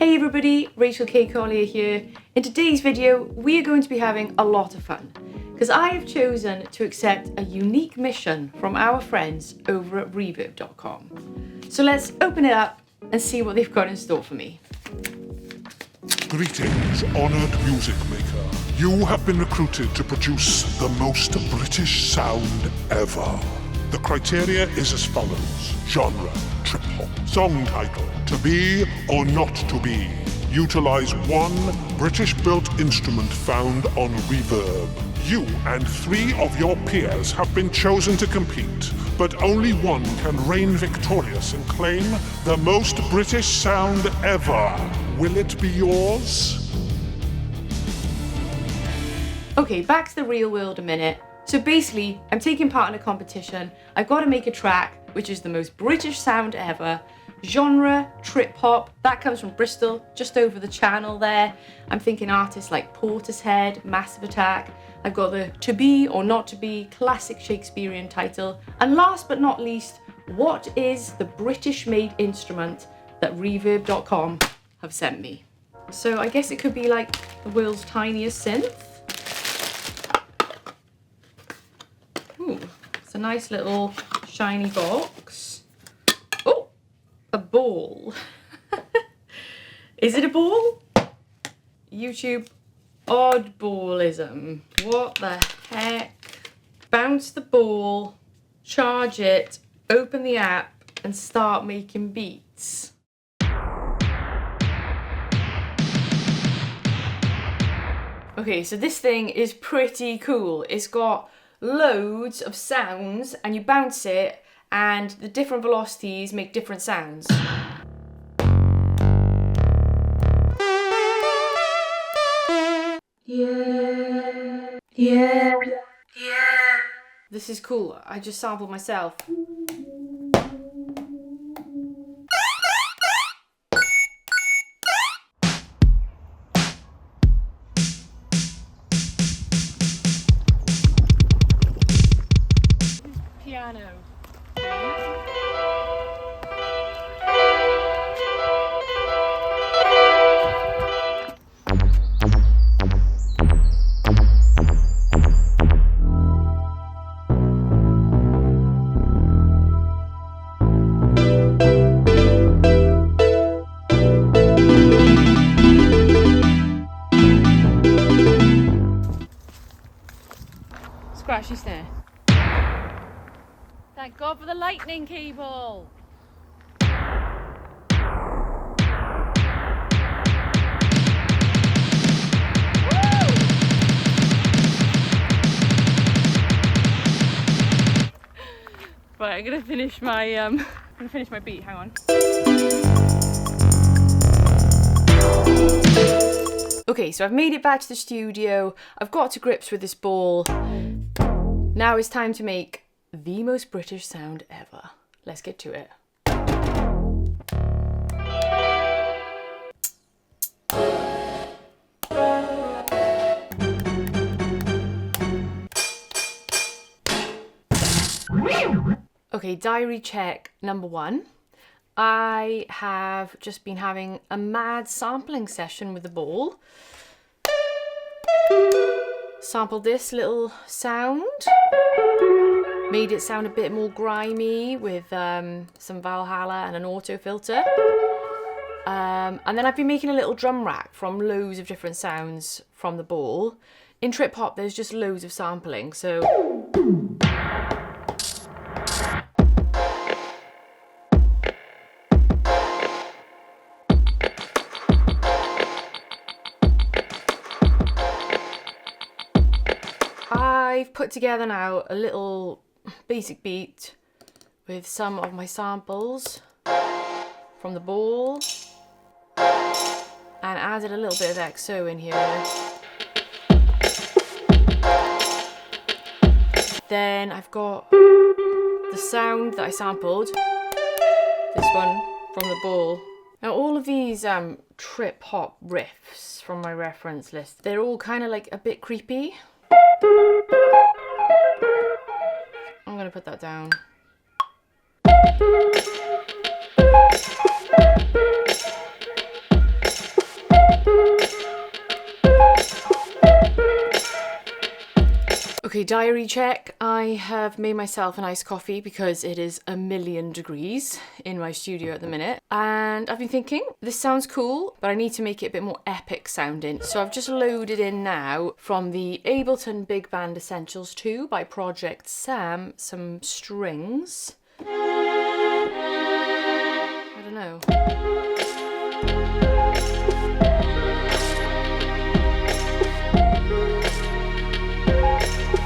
Hey everybody, Rachel K. Collier here. In today's video, we are going to be having a lot of fun because I have chosen to accept a unique mission from our friends over at Reverb.com. So let's open it up and see what they've got in store for me. Greetings, honoured music maker. You have been recruited to produce the most British sound ever. The criteria is as follows. Genre, trip hop. Song title, To Be or Not To Be. Utilize one British-built instrument found on Reverb. You and 3 of your peers have been chosen to compete, but only one can reign victorious and claim the most British sound ever. Will it be yours? Okay, back to the real world a minute. So basically, I'm taking part in a competition. I've got to make a track which is the most British sound ever. Genre, trip hop, that comes from Bristol, just over the channel there. I'm thinking artists like Portishead, Massive Attack. I've got the To Be or Not To Be classic Shakespearean title. And last but not least, what is the British-made instrument that Reverb.com have sent me? So I guess it could be like the world's tiniest synth. Ooh, it's a nice little shiny box. Oh, a ball. Is it a ball? YouTube oddballism. What the heck? Bounce the ball, charge it, open the app, and start making beats. Okay, so this thing is pretty cool. It's got loads of sounds and you bounce it and the different velocities make different sounds. Yeah. This is cool. I just sampled myself. Piano. Scratchy snare. Thank God for the lightning cable. Right, I'm gonna finish my beat. Hang on. Okay, so I've made it back to the studio. I've got to grips with this ball. Now it's time to make the most British sound ever. Let's get to it. Okay, diary check number 1. I have just been having a mad sampling session with the ball. Sampled this little sound. Made it sound a bit more grimy with some Valhalla and an auto filter. And then I've been making a little drum rack from loads of different sounds from the ball. In trip hop, there's just loads of sampling, so... I've put together now a little basic beat with some of my samples from the ball and added a little bit of XO in here. Then I've got the sound that I sampled, this one from the ball. Now all of these trip hop riffs from my reference list, they're all kind of like a bit creepy. I'm gonna put that down. Okay, diary check. I have made myself an iced coffee because it is 1,000,000 degrees in my studio at the minute. And I've been thinking, this sounds cool, but I need to make it a bit more epic sounding. So I've just loaded in now from the Ableton Big Band Essentials 2 by Project Sam some strings. I don't know.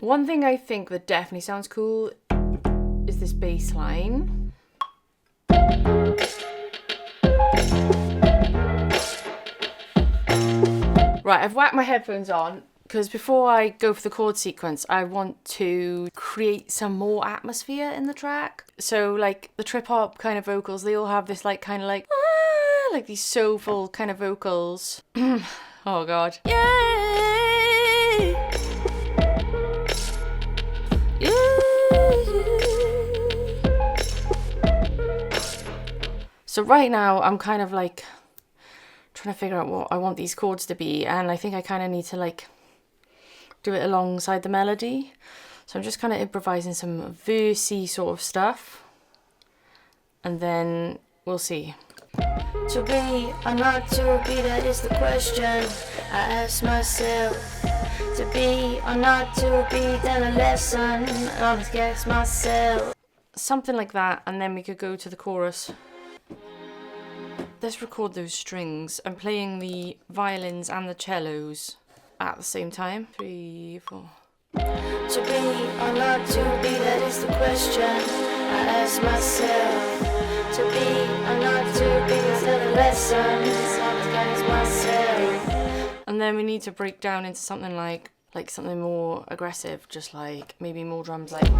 One thing I think that definitely sounds cool is this bass line. Right, I've whacked my headphones on because before I go for the chord sequence, I want to create some more atmosphere in the track. So like the trip hop kind of vocals, they all have this like kind of like these soulful kind of vocals. Oh God. Yay! So right now I'm kind of like trying to figure out what I want these chords to be, and I think I kind of need to like do it alongside the melody. So I'm just kind of improvising some versey sort of stuff, and then we'll see. To be or not to be, that is the question I ask myself. To be or not to be, then a lesson I always guess myself. Something like that, and then we could go to the chorus. Let's record those strings. I'm playing the violins and the cellos at the same time. 3, 4. To be or not to be, that is the question I ask myself. To be or not to be, is that a lesson I always guess myself. And then we need to break down into something like something more aggressive, just like maybe more drums, like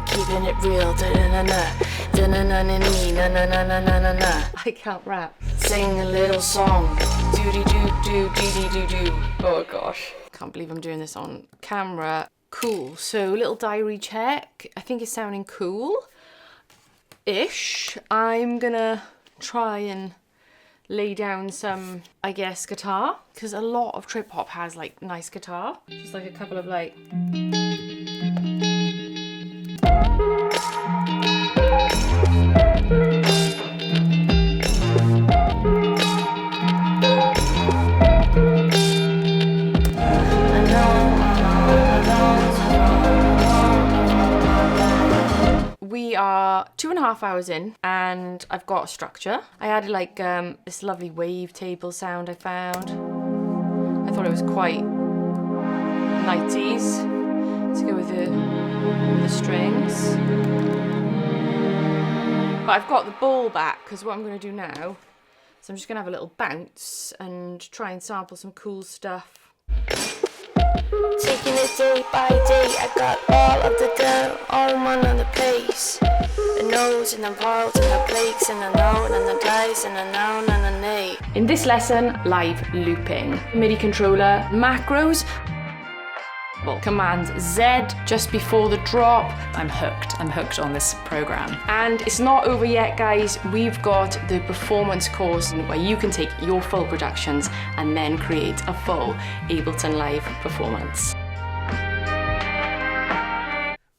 keeping it real, da-na-na-na, da-na-na-na-na-na-na-na-na-na. I can't rap. Sing a little song, do-dee-doo-doo-dee-dee-doo-doo. Oh gosh, can't believe I'm doing this on camera. Cool, so little diary check. I think it's sounding cool-ish. I'm gonna try and lay down some, I guess, guitar, because a lot of trip hop has like nice guitar, just like a couple of like We are 2.5 hours in, and I've got a structure. I added like this lovely wavetable sound I found. I thought it was quite 90s to go with the strings. But I've got the ball back, because what I'm going to do now is I'm just going to have a little bounce and try and sample some cool stuff. Taking it day by day, I got all of the dough, all in one other place. The notes and the vowels and the breaks and the note and the dice and the noun and the nay. In this lesson, live looping. MIDI controller, macros. Command Z just before the drop. I'm hooked on this program. And it's not over yet, guys. We've got the performance course where you can take your full productions and then create a full Ableton Live performance.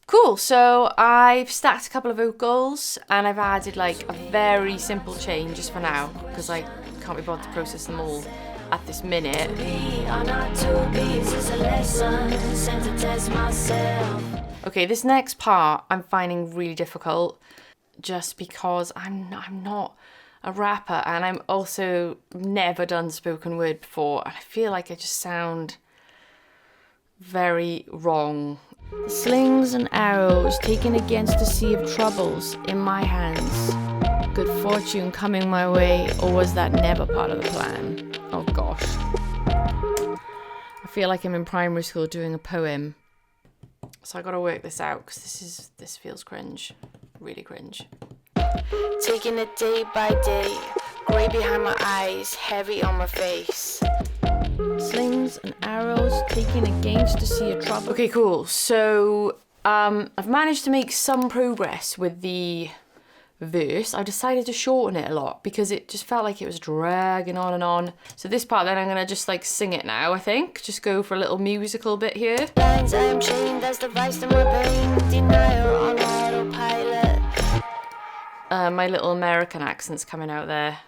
Cool, so I've stacked a couple of vocals and I've added like a very simple chain just for now, because I can't be bothered to process them all at this minute. Okay, this next part I'm finding really difficult just because I'm not a rapper, and I'm also never done spoken word before, and I feel like I just sound very wrong. The slings and arrows taken against a sea of troubles in my hands. Good fortune coming my way, or was that never part of the plan? Oh gosh. I feel like I'm in primary school doing a poem. So I gotta work this out, because this feels cringe. Really cringe. Taking it day by day, grey behind my eyes, heavy on my face. Slings and arrows taken against a sea of trouble. Okay, cool. So I've managed to make some progress with the verse, I decided to shorten it a lot because it just felt like it was dragging on and on. So this part then I'm gonna just like sing it now, I think. Just go for a little musical bit here. Lines I am chained, that's the vice to my pain. Denial on autopilot. My little American accent's coming out there.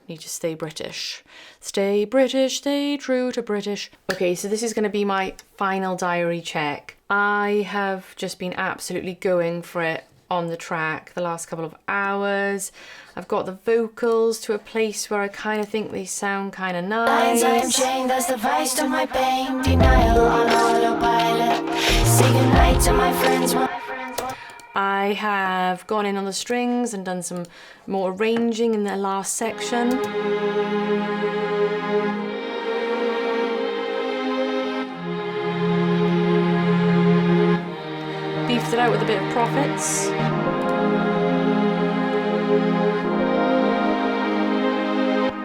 Need to stay British. Stay British, stay true to British. Okay, so this is gonna be my final diary check. I have just been absolutely going for it on the track the last couple of hours. I've got the vocals to a place where I kind of think they sound kind of nice. Lines I am chained, that's the vice to my pain. Denial on autopilot. Say goodnight to my friends. I have gone in on the strings and done some more arranging in the last section. Beefed it out with a bit of Prophets.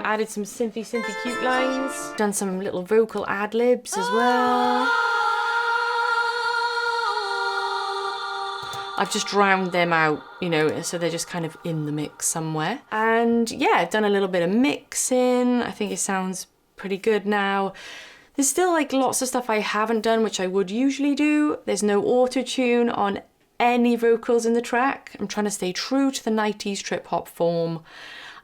Added some synthy cute lines. Done some little vocal ad-libs as well. I've just drowned them out, you know, so they're just kind of in the mix somewhere. And yeah, I've done a little bit of mixing. I think it sounds pretty good now. There's still like lots of stuff I haven't done, which I would usually do. There's no auto-tune on any vocals in the track. I'm trying to stay true to the 90s trip hop form.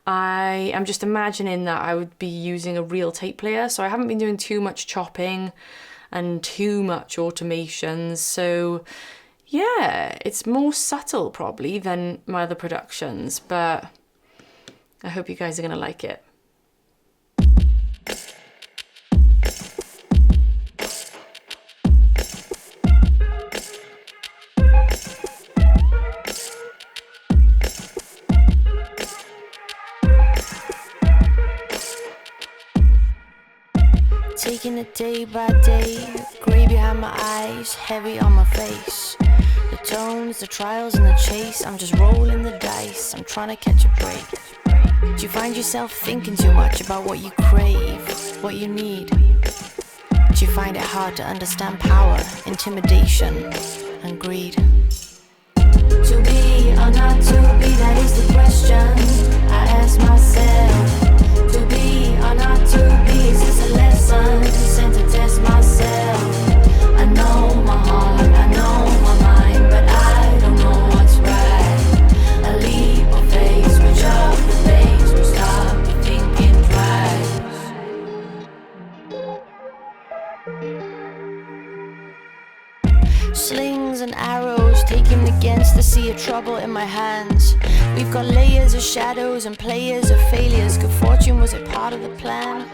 I am just imagining that I would be using a real tape player, so I haven't been doing too much chopping and too much automations. So yeah, it's more subtle probably than my other productions, but I hope you guys are gonna like it. Taking it day by day, grey behind my eyes, heavy on my face. The tones, the trials and the chase, I'm just rolling the dice, I'm trying to catch a break. Do you find yourself thinking too much about what you crave, what you need? Do you find it hard to understand power, intimidation and greed? To be or not to be, that is the question I ask myself. To be or not to be, is this a lesson sent to test myself? I know my heart, I know my mind, but I don't know what's right. A leap of faith, switch up the pace, will stop me thinking twice. Slings and arrows taken against the sea of trouble in my hands. We've got layers of shadows and players of failures. Good fortune, was it part of the plan?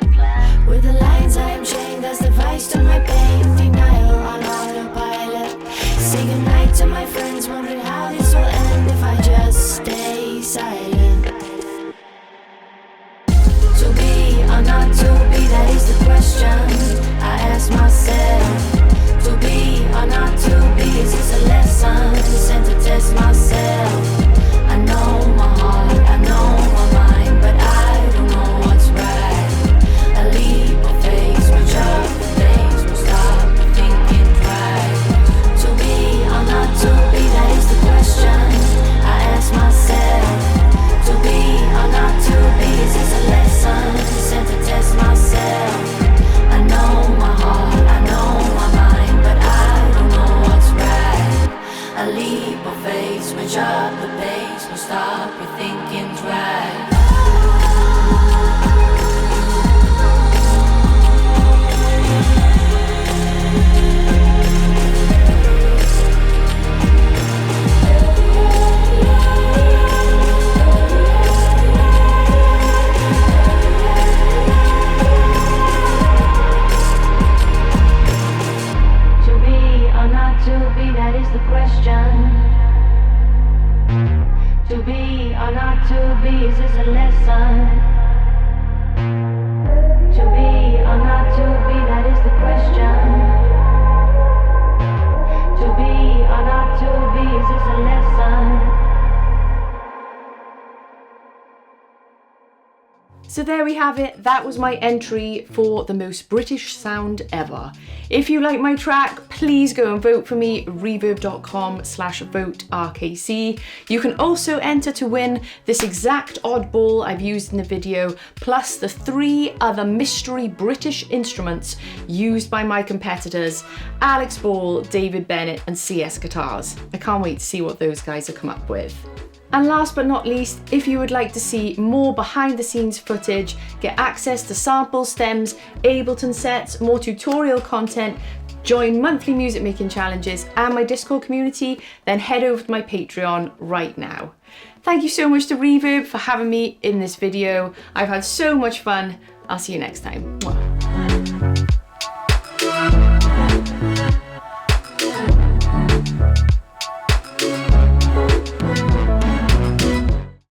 With the lines I am chained, that's the vice to my pain. Denial on autopilot. Say goodnight to my friends, wondering how this will end if I just stay silent. To be or not to be, that is the question I ask myself. To be or not to be, is this a lesson sent to test myself? I know my heart, I know my mind, but I don't know what's right. A leap of faith, switch up the pace, will stop me thinking twice. To be or not to be, that is the So there we have it. That was my entry for the most British sound ever. If you like my track, please go and vote for me, reverb.com/voterkc. You can also enter to win this exact oddball I've used in the video, plus the 3 other mystery British instruments used by my competitors, Alex Ball, David Bennett, and CS Guitars. I can't wait to see what those guys have come up with. And last but not least, if you would like to see more behind the scenes footage, get access to samples, stems, Ableton sets, more tutorial content, join monthly music making challenges and my Discord community, then head over to my Patreon right now. Thank you so much to Reverb for having me in this video. I've had so much fun. I'll see you next time. Mwah.